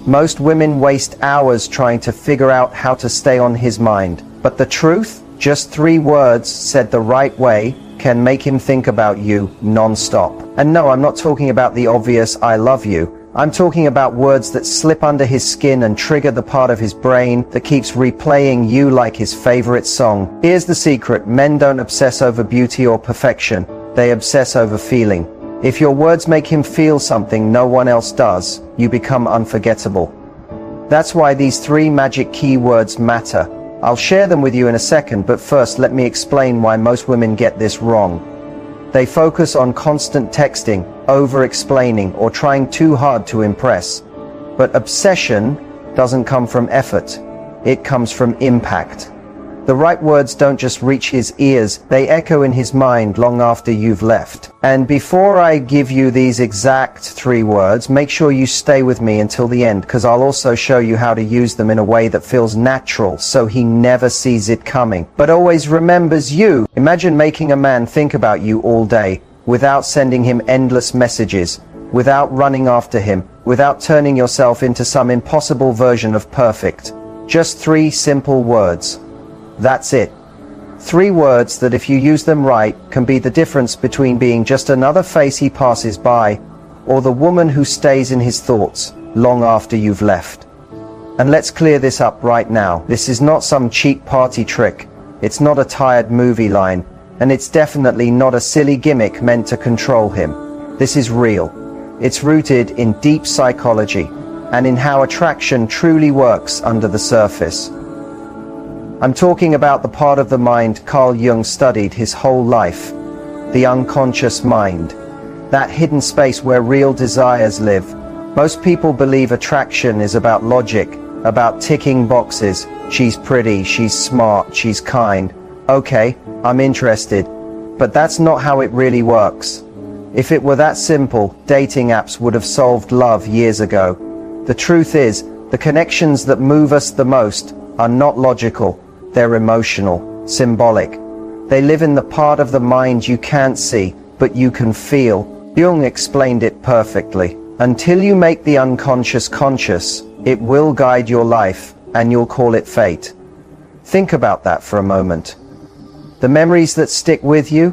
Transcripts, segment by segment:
Most women waste hours trying to figure out how to stay on his mind. But the truth, just 3 words said the right way can make him think about you non-stop. And no, I'm not talking about the obvious "I love you." I'm talking about words that slip under his skin and trigger the part of his brain that keeps replaying you like his favorite song. Here's the secret: men don't obsess over beauty or perfection. They obsess over feeling. If your words make him feel something no one else does, you become unforgettable. That's why these 3 magic keywords matter. I'll share them with you in a second, but first let me explain why most women get this wrong. They focus on constant texting, over-explaining, or trying too hard to impress. But obsession doesn't come from effort. It comes from impact. The right words don't just reach his ears, they echo in his mind long after you've left. And before I give you these exact 3 words, make sure you stay with me until the end, because I'll also show you how to use them in a way that feels natural, so he never sees it coming, but always remembers you. Imagine making a man think about you all day, without sending him endless messages, without running after him, without turning yourself into some impossible version of perfect. Just 3 simple words. That's it. 3 words that, if you use them right, can be the difference between being just another face he passes by, or the woman who stays in his thoughts long after you've left. And let's clear this up right now. This is not some cheap party trick. It's not a tired movie line. And it's definitely not a silly gimmick meant to control him. This is real. It's rooted in deep psychology and in how attraction truly works under the surface. I'm talking about the part of the mind Carl Jung studied his whole life, the unconscious mind, that hidden space where real desires live. Most people believe attraction is about logic, about ticking boxes. She's pretty, she's smart, she's kind. Okay, I'm interested. But that's not how it really works. If it were that simple, dating apps would have solved love years ago. The truth is, the connections that move us the most are not logical. They're emotional, symbolic. They live in the part of the mind you can't see, but you can feel. Jung explained it perfectly. Until you make the unconscious conscious, it will guide your life, and you'll call it fate. Think about that for a moment. The memories that stick with you?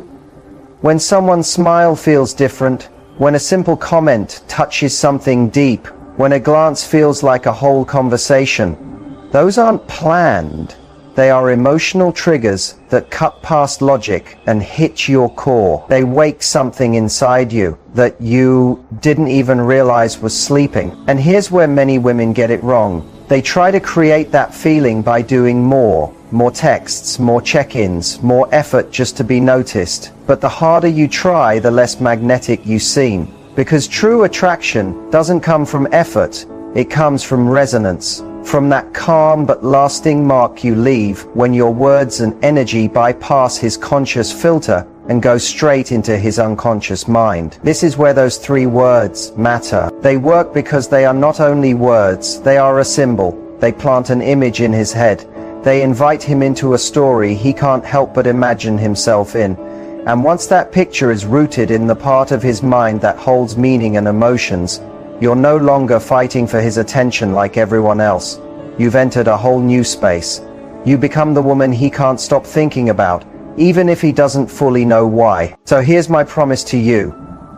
When someone's smile feels different, when a simple comment touches something deep, when a glance feels like a whole conversation, those aren't planned. They are emotional triggers that cut past logic and hit your core. They wake something inside you that you didn't even realize was sleeping. And here's where many women get it wrong. They try to create that feeling by doing more texts, more check-ins, more effort just to be noticed. But the harder you try, the less magnetic you seem. Because true attraction doesn't come from effort, it comes from resonance. From that calm but lasting mark you leave when your words and energy bypass his conscious filter and go straight into his unconscious mind. This is where those 3 words matter. They work because they are not only words, they are a symbol. They plant an image in his head. They invite him into a story he can't help but imagine himself in. And once that picture is rooted in the part of his mind that holds meaning and emotions, you're no longer fighting for his attention like everyone else. You've entered a whole new space. You become the woman he can't stop thinking about, even if he doesn't fully know why. So here's my promise to you.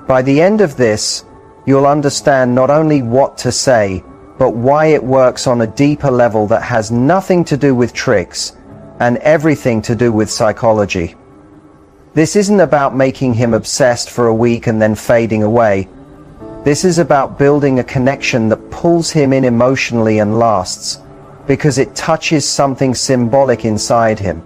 By the end of this, you'll understand not only what to say, but why it works on a deeper level that has nothing to do with tricks and everything to do with psychology. This isn't about making him obsessed for a week and then fading away. This is about building a connection that pulls him in emotionally and lasts, because it touches something symbolic inside him.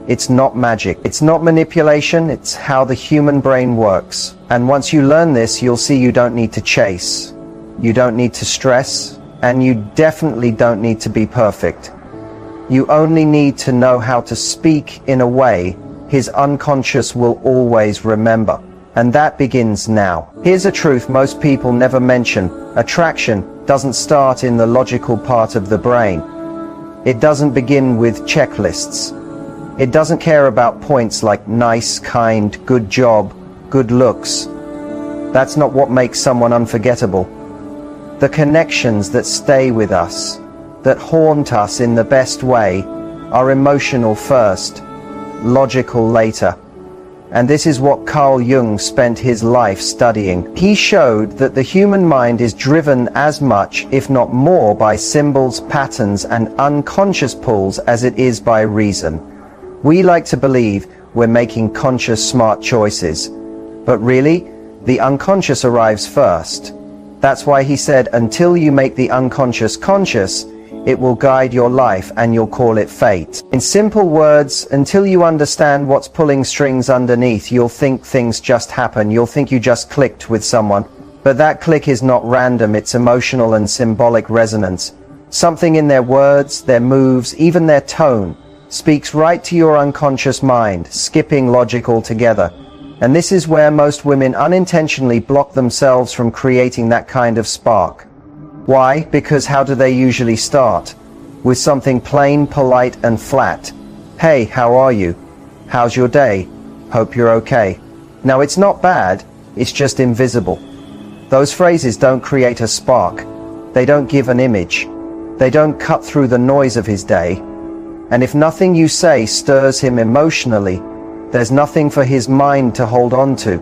It's not magic. It's not manipulation. It's how the human brain works. And once you learn this, you'll see you don't need to chase. You don't need to stress. And you definitely don't need to be perfect. You only need to know how to speak in a way his unconscious will always remember. And that begins now. Here's a truth most people never mention. Attraction doesn't start in the logical part of the brain. It doesn't begin with checklists. It doesn't care about points like nice, kind, good job, good looks. That's not what makes someone unforgettable. The connections that stay with us, that haunt us in the best way, are emotional first, logical later. And this is what Carl Jung spent his life studying. He showed that the human mind is driven as much, if not more, by symbols, patterns, and unconscious pulls as it is by reason. We like to believe we're making conscious, smart choices. But really, the unconscious arrives first. That's why he said, until you make the unconscious conscious, it will guide your life and you'll call it fate. In simple words, until you understand what's pulling strings underneath, you'll think things just happen. You'll think you just clicked with someone. But that click is not random, it's emotional and symbolic resonance. Something in their words, their moves, even their tone, speaks right to your unconscious mind, skipping logic altogether. And this is where most women unintentionally block themselves from creating that kind of spark. Why? Because how do they usually start? With something plain, polite, and flat. Hey, how are you? How's your day? Hope you're okay. Now, it's not bad, it's just invisible. Those phrases don't create a spark. They don't give an image. They don't cut through the noise of his day. And if nothing you say stirs him emotionally, there's nothing for his mind to hold on to.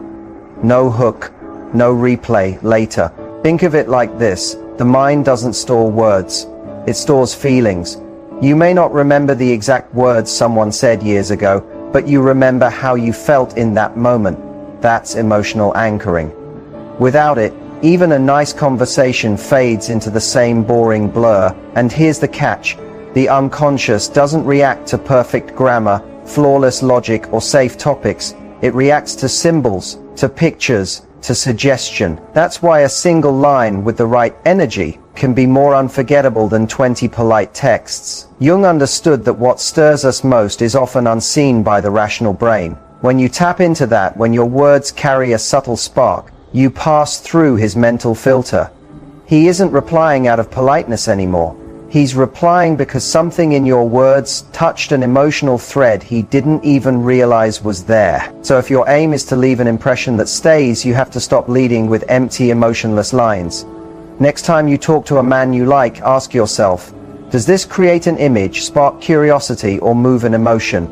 No hook, no replay later. Think of it like this. The mind doesn't store words. It stores feelings. You may not remember the exact words someone said years ago, but you remember how you felt in that moment. That's emotional anchoring. Without it, even a nice conversation fades into the same boring blur. And here's the catch. The unconscious doesn't react to perfect grammar, flawless logic, or safe topics. It reacts to symbols, to pictures, to suggestion. That's why a single line with the right energy can be more unforgettable than 20 polite texts. Jung understood that what stirs us most is often unseen by the rational brain. When you tap into that, when your words carry a subtle spark, you pass through his mental filter. He isn't replying out of politeness anymore. He's replying because something in your words touched an emotional thread he didn't even realize was there. So if your aim is to leave an impression that stays, you have to stop leading with empty, emotionless lines. Next time you talk to a man you like, ask yourself, does this create an image, spark curiosity, or move an emotion?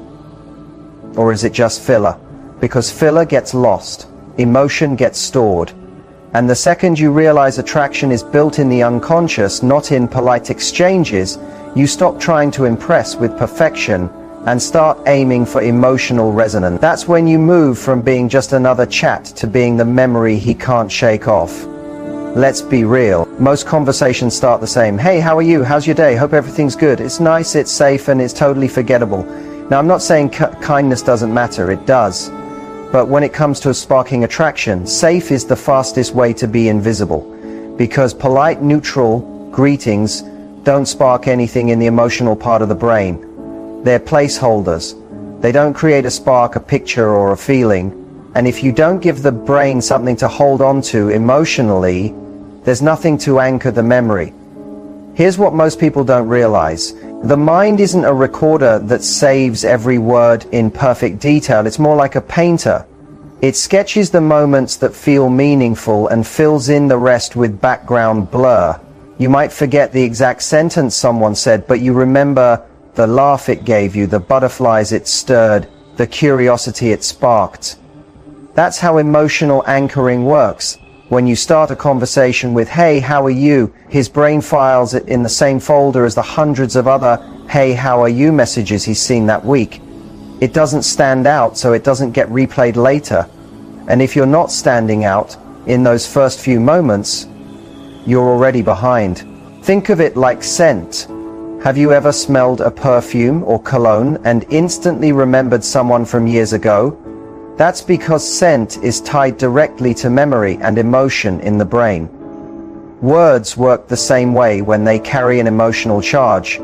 Or is it just filler? Because filler gets lost, emotion gets stored. And the second you realize attraction is built in the unconscious, not in polite exchanges, you stop trying to impress with perfection and start aiming for emotional resonance. That's when you move from being just another chat to being the memory he can't shake off. Let's be real. Most conversations start the same. Hey, how are you? How's your day? Hope everything's good. It's nice, it's safe, and it's totally forgettable. Now, I'm not saying kindness doesn't matter. It does. But when it comes to sparking attraction, safe is the fastest way to be invisible. Because polite, neutral greetings don't spark anything in the emotional part of the brain. They're placeholders. They don't create a spark, a picture, or a feeling. And if you don't give the brain something to hold on to emotionally, there's nothing to anchor the memory. Here's what most people don't realize. The mind isn't a recorder that saves every word in perfect detail. It's more like a painter. It sketches the moments that feel meaningful and fills in the rest with background blur. You might forget the exact sentence someone said, but you remember the laugh it gave you, the butterflies it stirred, the curiosity it sparked. That's how emotional anchoring works. When you start a conversation with, hey, how are you? His brain files it in the same folder as the hundreds of other, hey, how are you messages he's seen that week. It doesn't stand out, so it doesn't get replayed later. And if you're not standing out in those first few moments, you're already behind. Think of it like scent. Have you ever smelled a perfume or cologne and instantly remembered someone from years ago? That's because scent is tied directly to memory and emotion in the brain. Words work the same way when they carry an emotional charge.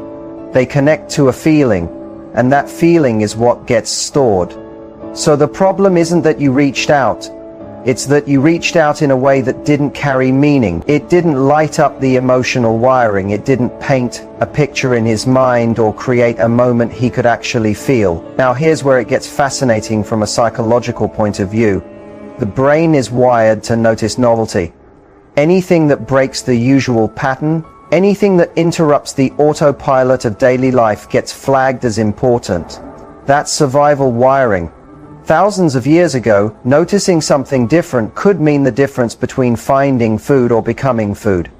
They connect to a feeling, and that feeling is what gets stored. So the problem isn't that you reached out. It's that you reached out in a way that didn't carry meaning. It didn't light up the emotional wiring. It didn't paint a picture in his mind or create a moment he could actually feel. Now here's where it gets fascinating from a psychological point of view. The brain is wired to notice novelty. Anything that breaks the usual pattern, anything that interrupts the autopilot of daily life gets flagged as important. That's survival wiring. Thousands of years ago, noticing something different could mean the difference between finding food or becoming food.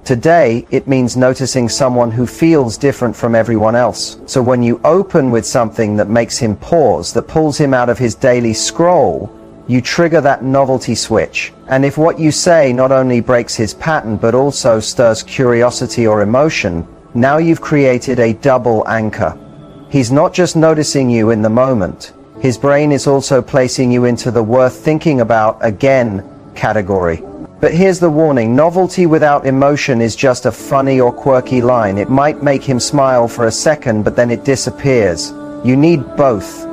Today, it means noticing someone who feels different from everyone else. So when you open with something that makes him pause, that pulls him out of his daily scroll, you trigger that novelty switch. And if what you say not only breaks his pattern but also stirs curiosity or emotion, now you've created a double anchor. He's not just noticing you in the moment. His brain is also placing you into the worth thinking about again category. But here's the warning: novelty without emotion is just a funny or quirky line. It might make him smile for a second, but then it disappears. You need both.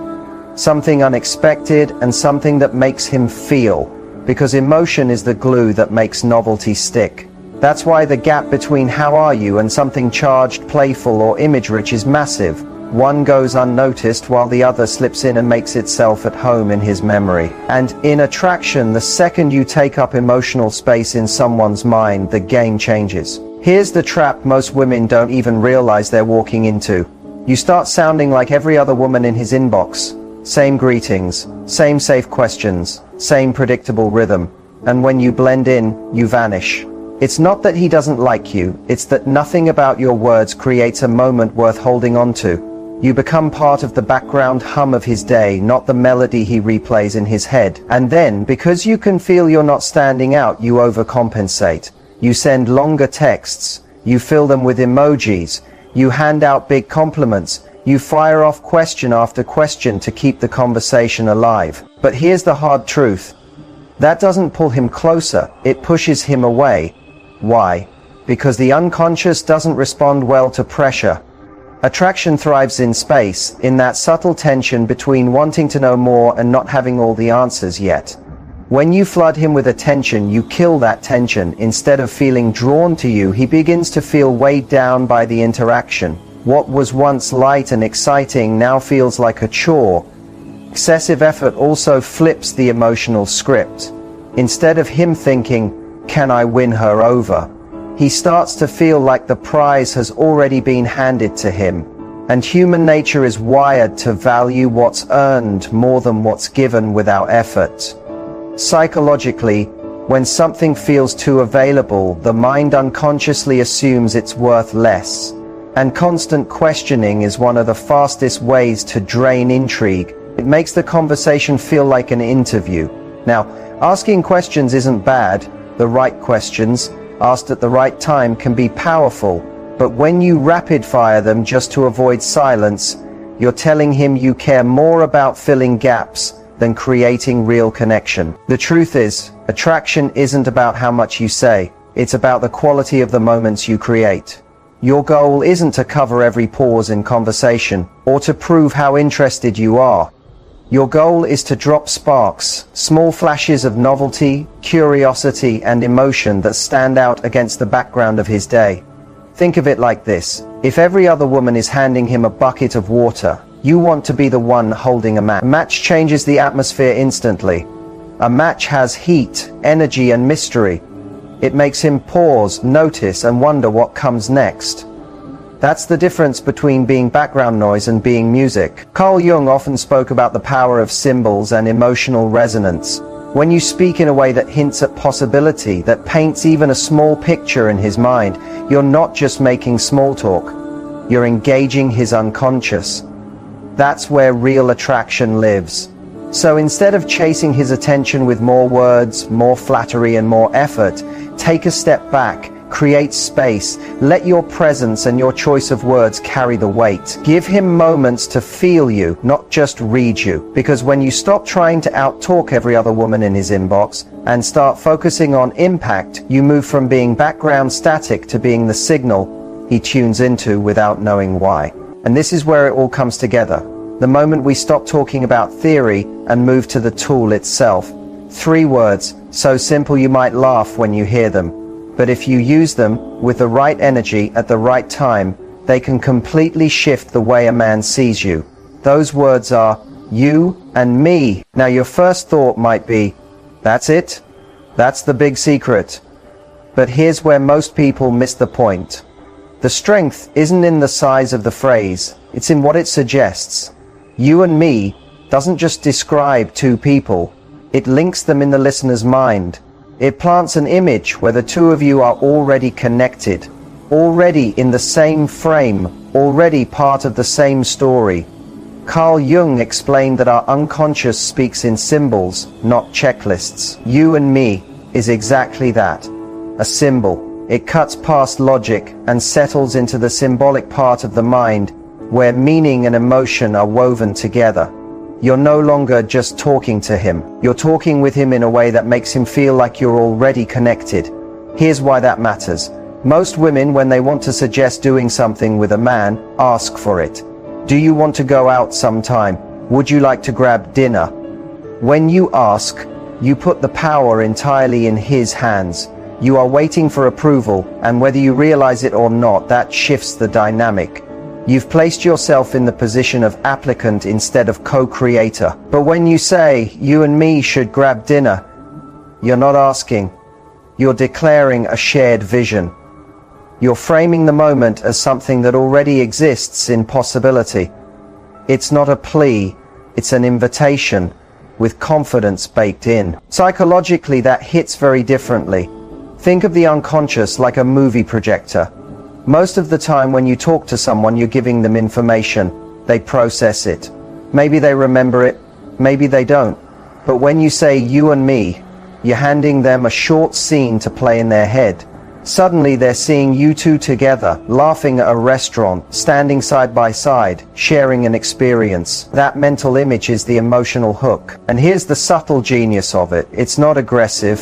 Something unexpected and something that makes him feel, because emotion is the glue that makes novelty stick. That's why the gap between "how are you" and something charged, playful, or image-rich is massive. One goes unnoticed while the other slips in and makes itself at home in his memory. And in attraction, the second you take up emotional space in someone's mind, the game changes. Here's the trap most women don't even realize they're walking into. You start sounding like every other woman in his inbox. Same greetings, same safe questions, same predictable rhythm. And when you blend in, you vanish. It's not that he doesn't like you, it's that nothing about your words creates a moment worth holding on to. You become part of the background hum of his day, not the melody he replays in his head. And then, because you can feel you're not standing out, you overcompensate. You send longer texts, you fill them with emojis, you hand out big compliments, you fire off question after question to keep the conversation alive. But here's the hard truth. That doesn't pull him closer, it pushes him away. Why? Because the unconscious doesn't respond well to pressure. Attraction thrives in space, in that subtle tension between wanting to know more and not having all the answers yet. When you flood him with attention, you kill that tension. Instead of feeling drawn to you, he begins to feel weighed down by the interaction. What was once light and exciting now feels like a chore. Excessive effort also flips the emotional script. Instead of him thinking, "Can I win her over?" he starts to feel like the prize has already been handed to him. And human nature is wired to value what's earned more than what's given without effort. Psychologically, when something feels too available, the mind unconsciously assumes it's worth less. And constant questioning is one of the fastest ways to drain intrigue. It makes the conversation feel like an interview. Now, asking questions isn't bad. The right questions, asked at the right time, can be powerful, but when you rapid fire them just to avoid silence, you're telling him you care more about filling gaps than creating real connection. The truth is, attraction isn't about how much you say, it's about the quality of the moments you create. Your goal isn't to cover every pause in conversation, or to prove how interested you are. Your goal is to drop sparks, small flashes of novelty, curiosity, and emotion that stand out against the background of his day. Think of it like this. If every other woman is handing him a bucket of water, you want to be the one holding a match. A match changes the atmosphere instantly. A match has heat, energy, and mystery. It makes him pause, notice, and wonder what comes next. That's the difference between being background noise and being music. Carl Jung often spoke about the power of symbols and emotional resonance. When you speak in a way that hints at possibility, that paints even a small picture in his mind, you're not just making small talk. You're engaging his unconscious. That's where real attraction lives. So instead of chasing his attention with more words, more flattery, and more effort, take a step back. Create space. Let your presence and your choice of words carry the weight. Give him moments to feel you, not just read you. Because when you stop trying to outtalk every other woman in his inbox and start focusing on impact, you move from being background static to being the signal he tunes into without knowing why. And this is where it all comes together. The moment we stop talking about theory and move to the tool itself. 3 words, so simple you might laugh when you hear them. But if you use them with the right energy at the right time, they can completely shift the way a man sees you. Those words are, you and me. Now your first thought might be, that's it? That's the big secret. But here's where most people miss the point. The strength isn't in the size of the phrase, it's in what it suggests. You and me doesn't just describe two people, it links them in the listener's mind. It plants an image where the two of you are already connected, already in the same frame, already part of the same story. Carl Jung explained that our unconscious speaks in symbols, not checklists. You and me is exactly that. A symbol. It cuts past logic and settles into the symbolic part of the mind where meaning and emotion are woven together. You're no longer just talking to him. You're talking with him in a way that makes him feel like you're already connected. Here's why that matters. Most women, when they want to suggest doing something with a man, ask for it. Do you want to go out sometime? Would you like to grab dinner? When you ask, you put the power entirely in his hands. You are waiting for approval, and whether you realize it or not, that shifts the dynamic. You've placed yourself in the position of applicant instead of co-creator. But when you say, you and me should grab dinner, you're not asking. You're declaring a shared vision. You're framing the moment as something that already exists in possibility. It's not a plea, it's an invitation, with confidence baked in. Psychologically, that hits very differently. Think of the unconscious like a movie projector. Most of the time when you talk to someone, you're giving them information. They process it. Maybe they remember it, maybe they don't. But when you say you and me, you're handing them a short scene to play in their head. Suddenly they're seeing you two together, laughing at a restaurant, standing side by side, sharing an experience. That mental image is the emotional hook. And here's the subtle genius of it. It's not aggressive.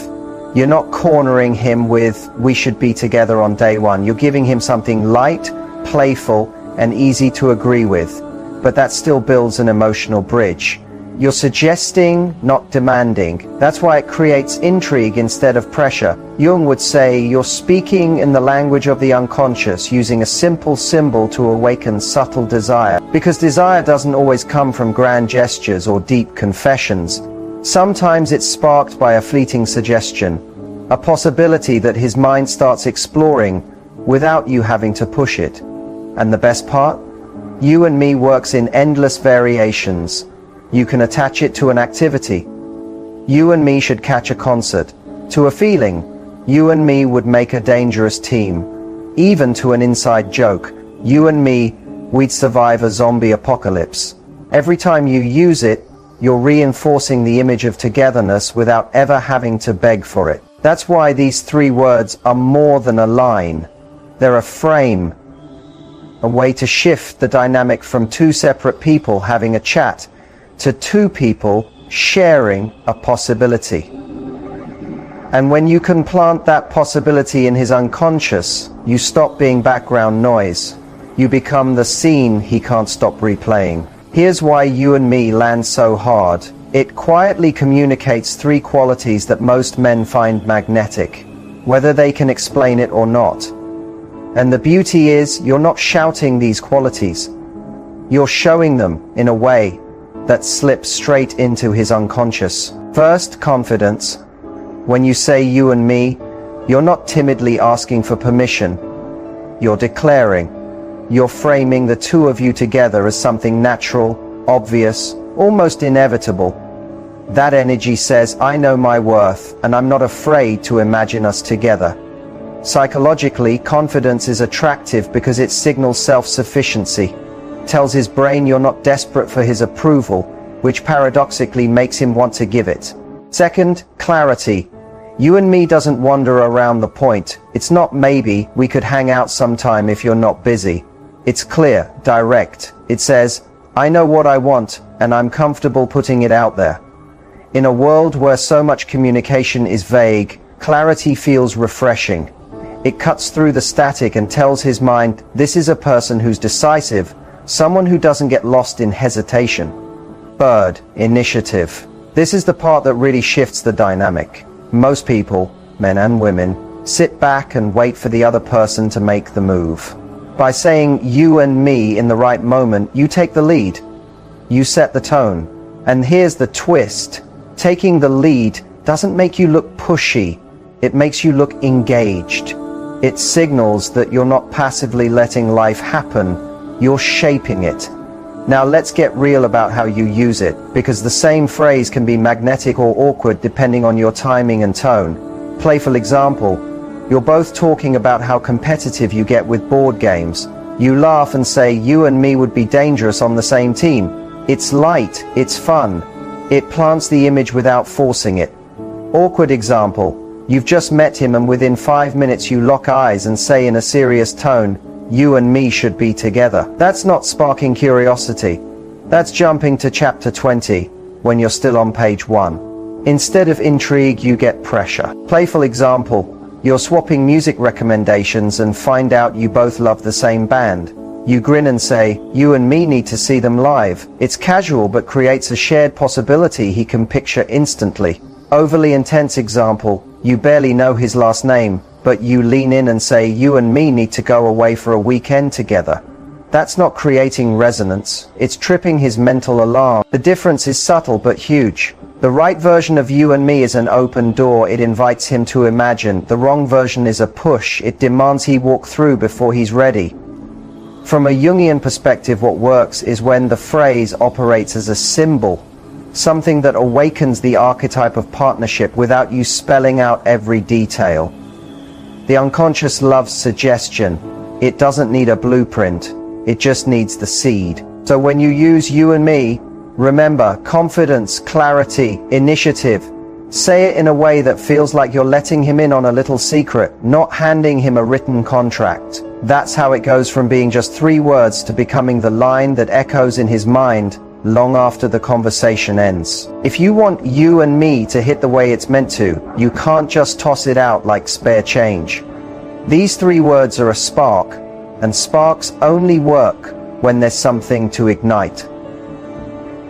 You're not cornering him with, we should be together on day one. You're giving him something light, playful, and easy to agree with. But that still builds an emotional bridge. You're suggesting, not demanding. That's why it creates intrigue instead of pressure. Jung would say you're speaking in the language of the unconscious, using a simple symbol to awaken subtle desire. Because desire doesn't always come from grand gestures or deep confessions. Sometimes it's sparked by a fleeting suggestion, a possibility that his mind starts exploring without you having to push it. And the best part? You and me works in endless variations. You can attach it to an activity. You and me should catch a concert. To a feeling. You and me would make a dangerous team. Even to an inside joke. You and me, we'd survive a zombie apocalypse. Every time you use it, you're reinforcing the image of togetherness without ever having to beg for it. That's why these three words are more than a line. They're a frame, a way to shift the dynamic from two separate people having a chat to two people sharing a possibility. And when you can plant that possibility in his unconscious, you stop being background noise. You become the scene he can't stop replaying. Here's why you and me land so hard. It quietly communicates three qualities that most men find magnetic, whether they can explain it or not. And the beauty is, you're not shouting these qualities. You're showing them in a way that slips straight into his unconscious. First, confidence. When you say you and me, you're not timidly asking for permission. You're declaring. You're framing the two of you together as something natural, obvious, almost inevitable. That energy says, I know my worth, and I'm not afraid to imagine us together. Psychologically, confidence is attractive because it signals self-sufficiency. Tells his brain you're not desperate for his approval, which paradoxically makes him want to give it. Second, clarity. You and me doesn't wander around the point. It's not maybe, we could hang out sometime if you're not busy. It's clear, direct. It says, I know what I want, and I'm comfortable putting it out there. In a world where so much communication is vague, clarity feels refreshing. It cuts through the static and tells his mind, this is a person who's decisive, someone who doesn't get lost in hesitation. Third, initiative. This is the part that really shifts the dynamic. Most people, men and women, sit back and wait for the other person to make the move. By saying you and me in the right moment, you take the lead. You set the tone. And here's the twist. Taking the lead doesn't make you look pushy. It makes you look engaged. It signals that you're not passively letting life happen, you're shaping it. Now let's get real about how you use it, because the same phrase can be magnetic or awkward depending on your timing and tone. Playful example, you're both talking about how competitive you get with board games. You laugh and say, "You and me would be dangerous on the same team." It's light, it's fun. It plants the image without forcing it. Awkward example, you've just met him and within 5 minutes you lock eyes and say in a serious tone, "You and me should be together." That's not sparking curiosity. That's jumping to chapter 20 when you're still on page 1. Instead of intrigue, you get pressure. Playful example, you're swapping music recommendations and find out you both love the same band. You grin and say, "You and me need to see them live." It's casual but creates a shared possibility he can picture instantly. Overly intense example, you barely know his last name, but you lean in and say, "You and me need to go away for a weekend together." That's not creating resonance, it's tripping his mental alarm. The difference is subtle but huge. The right version of "you and me" is an open door, it invites him to imagine. The wrong version is a push, it demands he walk through before he's ready. From a Jungian perspective, what works is when the phrase operates as a symbol, something that awakens the archetype of partnership without you spelling out every detail. The unconscious loves suggestion. It doesn't need a blueprint, it just needs the seed. So when you use "you and me," remember confidence, clarity, initiative. Say it in a way that feels like you're letting him in on a little secret, not handing him a written contract. That's how it goes from being just 3 words to becoming the line that echoes in his mind long after the conversation ends. If you want "you and me" to hit the way it's meant to, you can't just toss it out like spare change. These 3 words are a spark, and sparks only work when there's something to ignite.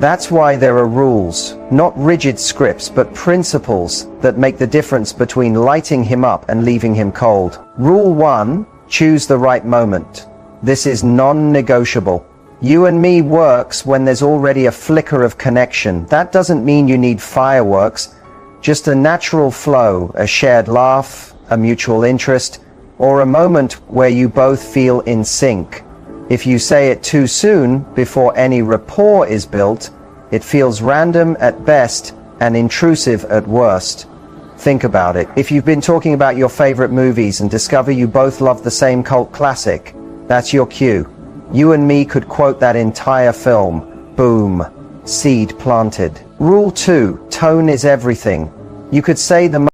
That's why there are rules, not rigid scripts, but principles that make the difference between lighting him up and leaving him cold. Rule 1, choose the right moment. This is non-negotiable. "You and me" works when there's already a flicker of connection. That doesn't mean you need fireworks, just a natural flow, a shared laugh, a mutual interest, or a moment where you both feel in sync. If you say it too soon, before any rapport is built, it feels random at best and intrusive at worst. Think about it. If you've been talking about your favorite movies and discover you both love the same cult classic, that's your cue. "You and me" could quote that entire film. Boom. Seed planted. Rule 2, tone is everything. You could say the